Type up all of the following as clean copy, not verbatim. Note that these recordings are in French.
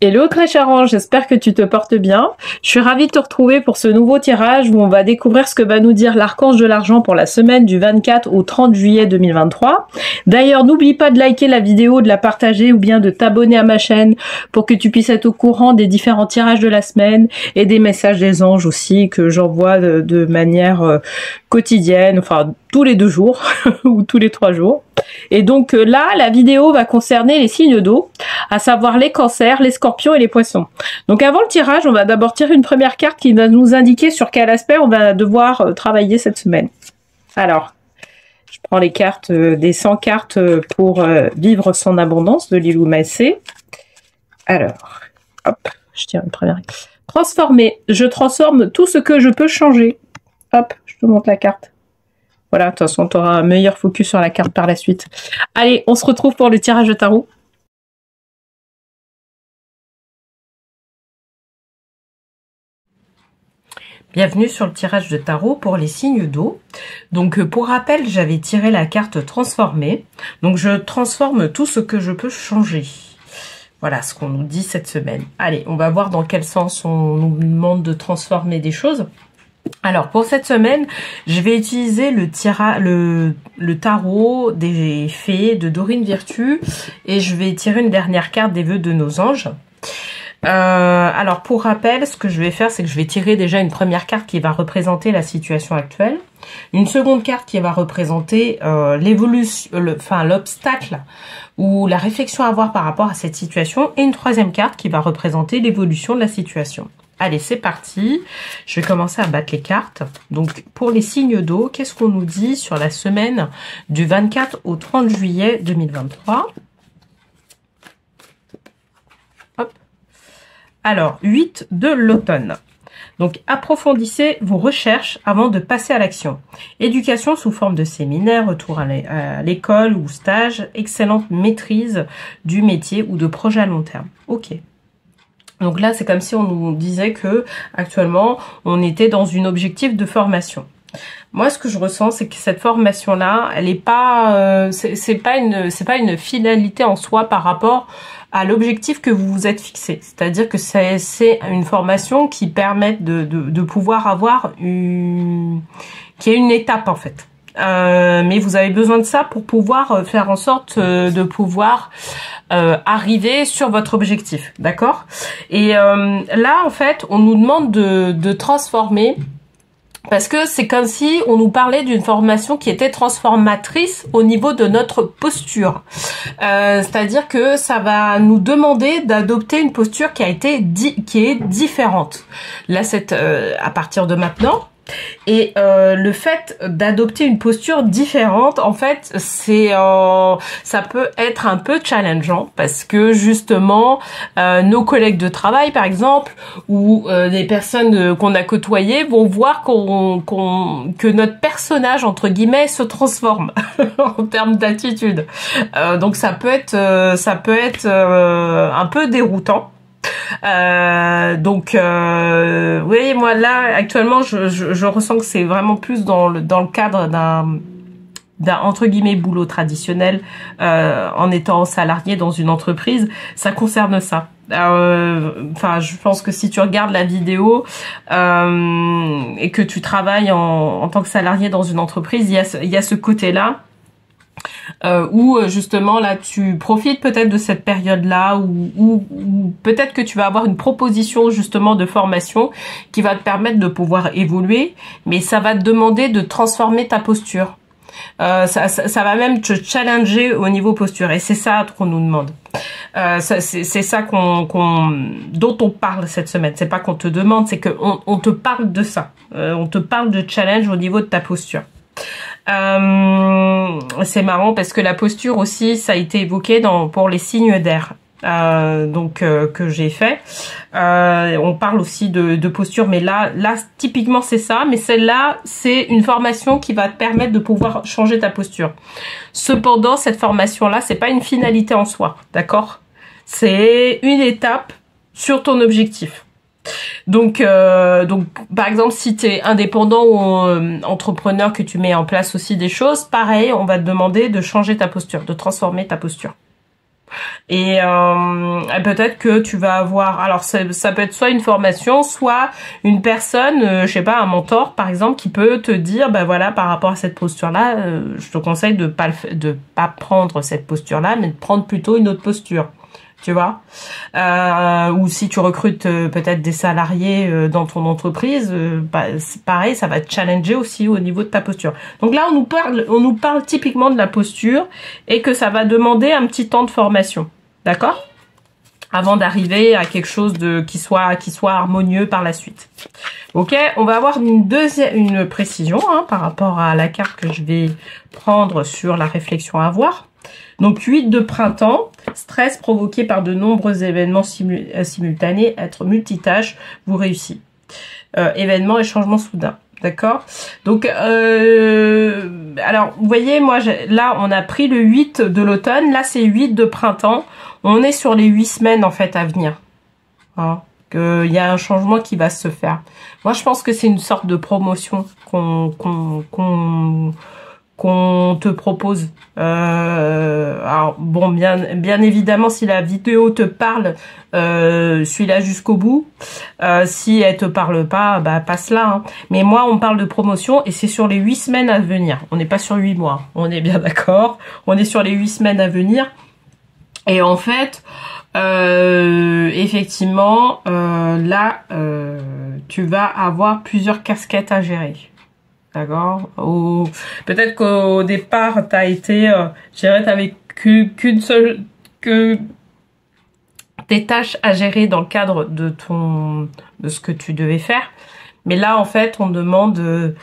Hello très cher ange, j'espère que tu te portes bien. Je suis ravie de te retrouver pour ce nouveau tirage où on va découvrir ce que va nous dire l'archange de l'argent pour la semaine du 24 au 30 juillet 2023. D'ailleurs, n'oublie pas de liker la vidéo, de la partager ou bien de t'abonner à ma chaîne pour que tu puisses être au courant des différents tirages de la semaine et des messages des anges aussi que j'envoie de manière quotidienne, enfin tous les 2 jours ou tous les 3 jours. Et donc là, la vidéo va concerner les signes d'eau, à savoir les cancers, les scorpions et les poissons. Donc avant le tirage, on va d'abord tirer une première carte qui va nous indiquer sur quel aspect on va devoir travailler cette semaine. Alors, je prends les cartes des 100 cartes pour vivre son abondance de Lilou Massé. Alors, hop, je tire une première. Transformer, je transforme tout ce que je peux changer. Hop, je te montre la carte. Voilà, de toute façon, tu auras un meilleur focus sur la carte par la suite. Allez, on se retrouve pour le tirage de tarot. Bienvenue sur le tirage de tarot pour les signes d'eau. Donc, pour rappel, j'avais tiré la carte transformer. Donc, je transforme tout ce que je peux changer. Voilà ce qu'on nous dit cette semaine. Allez, on va voir dans quel sens on nous demande de transformer des choses. Alors, pour cette semaine, je vais utiliser le tarot des fées de Dorine Virtue et je vais tirer une dernière carte des vœux de nos anges. Alors, pour rappel, ce que je vais faire, c'est que je vais tirer déjà une première carte qui va représenter la situation actuelle, une seconde carte qui va représenter l'évolution, l'obstacle ou la réflexion à avoir par rapport à cette situation, et une troisième carte qui va représenter l'évolution de la situation. Allez, c'est parti. Je vais commencer à battre les cartes. Donc, pour les signes d'eau, qu'est-ce qu'on nous dit sur la semaine du 24 au 30 juillet 2023 ? Hop. Alors, 8 de l'automne. Donc, approfondissez vos recherches avant de passer à l'action. Éducation sous forme de séminaire, retour à l'école ou stage, excellente maîtrise du métier ou de projet à long terme. Ok. Donc là, c'est comme si on nous disait que actuellement, on était dans un objectif de formation. Moi, ce que je ressens, c'est que cette formation-là, elle est pas, c'est pas une finalité en soi par rapport à l'objectif que vous vous êtes fixé. C'est-à-dire que c'est une formation qui permet de pouvoir avoir qui est une étape en fait. Mais vous avez besoin de ça pour pouvoir faire en sorte de pouvoir arriver sur votre objectif, d'accord? Et là, en fait, on nous demande de transformer, parce que c'est comme si on nous parlait d'une formation qui était transformatrice au niveau de notre posture. C'est-à-dire que ça va nous demander d'adopter une posture qui est différente. Là, c'est à partir de maintenant. Et le fait d'adopter une posture différente, en fait, ça peut être un peu challengeant parce que justement, nos collègues de travail, par exemple, ou des personnes qu'on a côtoyées vont voir que notre personnage entre guillemets se transforme en termes d'attitude. Donc ça peut être un peu déroutant. Vous voyez, moi là actuellement je ressens que c'est vraiment plus dans le cadre d'un entre guillemets boulot traditionnel, en étant salarié dans une entreprise. Ça concerne ça. Je pense que si tu regardes la vidéo et que tu travailles en tant que salarié dans une entreprise, il y a ce côté-là. Où justement là tu profites peut-être de cette période-là où peut-être que tu vas avoir une proposition justement de formation qui va te permettre de pouvoir évoluer, mais ça va te demander de transformer ta posture. Ça va même te challenger au niveau posture, et c'est ça qu'on nous demande. C'est ça dont on parle cette semaine. C'est pas qu'on te demande, c'est qu'on te parle de ça. On te parle de challenge au niveau de ta posture. C'est marrant parce que la posture aussi, ça a été évoqué pour les signes d'air. Que j'ai fait. On parle aussi de posture, mais là typiquement c'est ça, mais celle-là c'est une formation qui va te permettre de pouvoir changer ta posture. Cependant, cette formation-là, c'est pas une finalité en soi, d'accord? C'est une étape sur ton objectif. Donc par exemple, si tu es indépendant ou entrepreneur, que tu mets en place aussi des choses, pareil, on va te demander de changer ta posture, de transformer ta posture. Et peut-être que tu vas avoir, alors ça peut être soit une formation, soit une personne, je sais pas, un mentor par exemple, qui peut te dire, ben voilà, par rapport à cette posture-là, je te conseille de pas prendre cette posture-là, mais de prendre plutôt une autre posture. Tu vois, ou si tu recrutes peut-être des salariés dans ton entreprise, c'est pareil, ça va te challenger aussi au niveau de ta posture. Donc là, on nous parle typiquement de la posture et que ça va demander un petit temps de formation, d'accord, avant d'arriver à quelque chose qui soit harmonieux par la suite. Ok, on va avoir une précision par rapport à la carte que je vais prendre sur la réflexion à avoir. Donc 8 de printemps, stress provoqué par de nombreux événements simultanés, être multitâche, vous réussissez. Événements et changements soudains, d'accord. Donc, alors, vous voyez, moi, là, on a pris le 8 de l'automne, là, c'est 8 de printemps. On est sur les 8 semaines, en fait, à venir. Hein, qu'il y a un changement qui va se faire. Moi, je pense que c'est une sorte de promotion qu'on te propose. Alors bon, bien évidemment, si la vidéo te parle, suis-la jusqu'au bout. Si elle te parle pas, bah passe là. Hein. Mais moi, on parle de promotion et c'est sur les 8 semaines à venir. On n'est pas sur 8 mois. On est bien d'accord. On est sur les 8 semaines à venir. Et en fait, effectivement, là, tu vas avoir plusieurs casquettes à gérer. D'accord. Peut-être qu'au départ, t'as été, je dirais, t'avais qu'une seule, que tes tâches à gérer dans le cadre de ce que tu devais faire. Mais là, en fait, on demande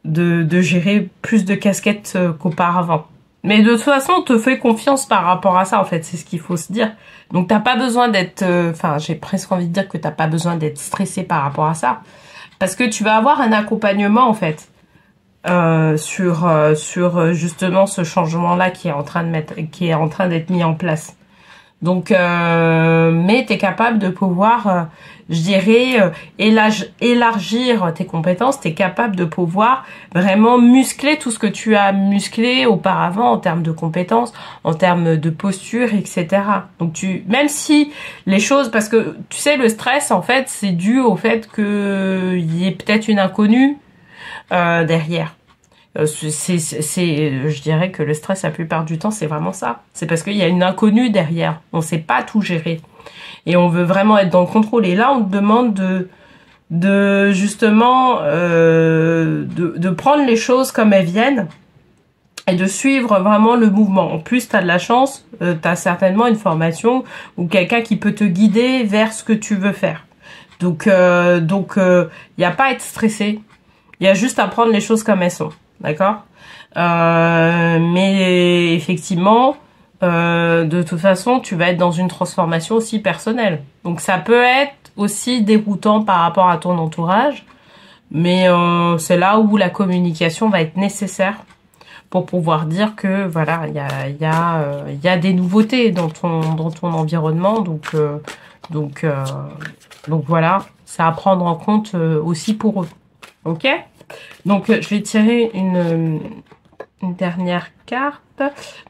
de gérer plus de casquettes qu'auparavant. Mais de toute façon, on te fait confiance par rapport à ça, en fait. C'est ce qu'il faut se dire. Donc, t'as pas besoin d'être, enfin, j'ai presque envie de dire que t'as pas besoin d'être stressé par rapport à ça. Parce que tu vas avoir un accompagnement, en fait. Sur justement ce changement-là qui est en train d'être mis en place. Donc, mais tu es capable de pouvoir, je dirais, élargir tes compétences. Tu es capable de pouvoir vraiment muscler tout ce que tu as musclé auparavant en termes de compétences, en termes de posture, etc. Donc, même si les choses, parce que tu sais, le stress, en fait, c'est dû au fait qu'il y ait peut-être une inconnue derrière. Je dirais que le stress, la plupart du temps, c'est vraiment ça. C'est parce qu'il y a une inconnue derrière. On ne sait pas tout gérer. Et on veut vraiment être dans le contrôle. Et là, on te demande de justement, de prendre les choses comme elles viennent et de suivre vraiment le mouvement. En plus, tu as de la chance, tu as certainement une formation ou quelqu'un qui peut te guider vers ce que tu veux faire. Donc, il n'y a pas à être stressé. Il y a juste à prendre les choses comme elles sont. D'accord, mais effectivement, de toute façon, tu vas être dans une transformation aussi personnelle. Donc, ça peut être aussi déroutant par rapport à ton entourage, mais c'est là où la communication va être nécessaire pour pouvoir dire que voilà, il y a des nouveautés dans ton environnement. Donc voilà, c'est à prendre en compte aussi pour eux. Ok? Donc, je vais tirer une dernière carte.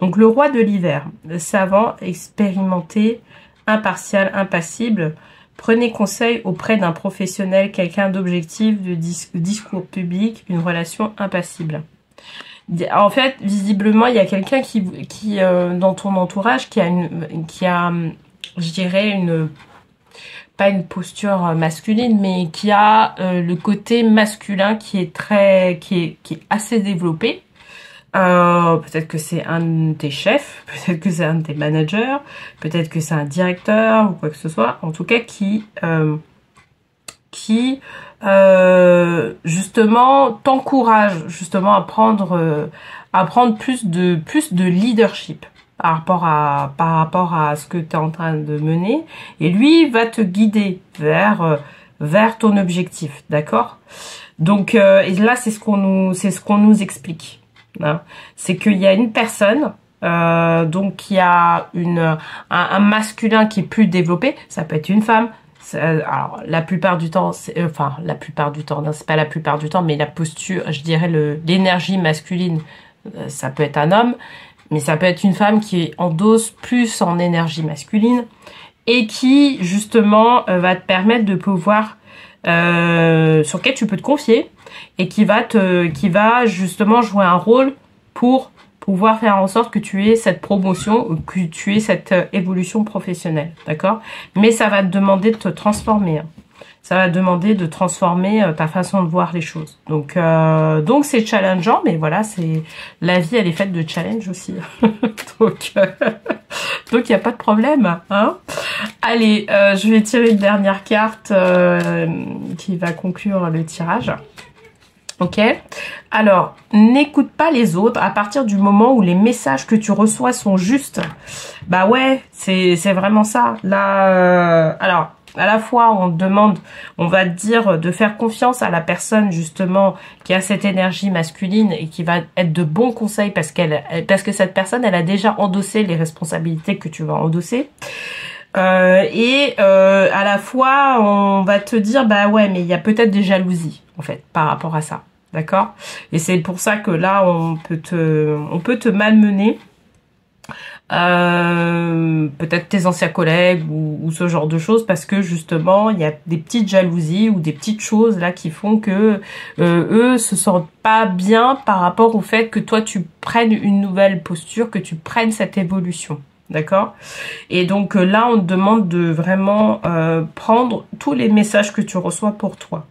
Donc, le roi de l'hiver, le savant, expérimenté, impartial, impassible. Prenez conseil auprès d'un professionnel, quelqu'un d'objectif, de discours public, une relation impassible. En fait, visiblement, il y a quelqu'un qui dans ton entourage qui a, je dirais, pas une posture masculine, mais qui a le côté masculin qui est assez développé. Peut-être que c'est un de tes chefs, peut-être que c'est un de tes managers, peut-être que c'est un directeur ou quoi que ce soit. En tout cas, qui justement t'encourage justement à prendre plus de leadership par rapport à ce que tu es en train de mener, et lui va te guider vers ton objectif, d'accord. Donc et là c'est ce qu'on nous explique, hein. C'est qu'il y a une personne donc qui a un masculin qui est plus développé, ça peut être une femme. Alors la plupart du temps, la plupart du temps, non, c'est pas la plupart du temps, mais la posture, je dirais l'énergie masculine, ça peut être un homme. mais ça peut être une femme qui endosse plus en énergie masculine et qui justement va te permettre de pouvoir sur lequel tu peux te confier et qui va justement jouer un rôle pour pouvoir faire en sorte que tu aies cette promotion ou que tu aies cette évolution professionnelle, d'accord? Mais ça va te demander de te transformer, hein. Ça va demander de transformer ta façon de voir les choses. Donc c'est challengeant, mais voilà, c'est la vie, elle est faite de challenge aussi. Donc il n'y a pas de problème, hein. Allez, je vais tirer une dernière carte qui va conclure le tirage. Ok, alors n'écoute pas les autres à partir du moment où les messages que tu reçois sont justes. Bah ouais, c'est vraiment ça. Là, alors à la fois on te demande, on va te dire de faire confiance à la personne justement qui a cette énergie masculine et qui va être de bons conseils parce que cette personne elle a déjà endossé les responsabilités que tu vas endosser. À la fois on va te dire bah ouais mais il y a peut-être des jalousies en fait par rapport à ça, d'accord? Et c'est pour ça que là on peut te malmener, peut-être tes anciens collègues ou ce genre de choses parce que justement il y a des petites jalousies ou des petites choses là qui font que eux se sentent pas bien par rapport au fait que toi tu prennes une nouvelle posture, que tu prennes cette évolution. D'accord? Et donc là, on te demande de vraiment prendre tous les messages que tu reçois pour toi.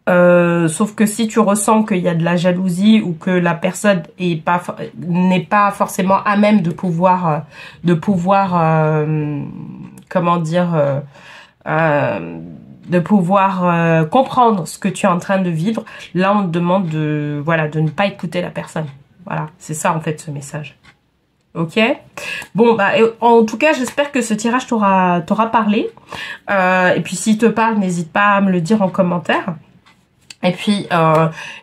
Sauf que si tu ressens qu'il y a de la jalousie ou que la personne n'est pas forcément à même de pouvoir comment dire, de pouvoir comprendre ce que tu es en train de vivre, là on te demande de ne pas écouter la personne. Voilà, c'est ça en fait ce message. Ok, bon bah en tout cas j'espère que ce tirage t'aura parlé, et puis s'il te parle n'hésite pas à me le dire en commentaire. Et puis,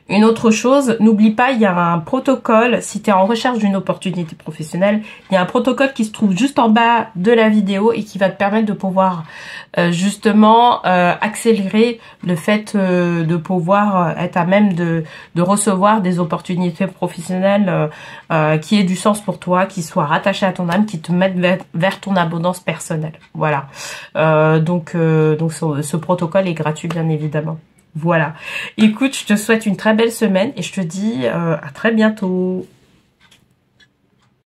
une autre chose, n'oublie pas, il y a un protocole, si tu es en recherche d'une opportunité professionnelle, il y a un protocole qui se trouve juste en bas de la vidéo et qui va te permettre de pouvoir justement accélérer le fait de pouvoir être à même de recevoir des opportunités professionnelles qui aient du sens pour toi, qui soient rattachées à ton âme, qui te mettent vers ton abondance personnelle. Voilà. Donc ce protocole est gratuit bien évidemment. Voilà. Écoute, je te souhaite une très belle semaine et je te dis à très bientôt.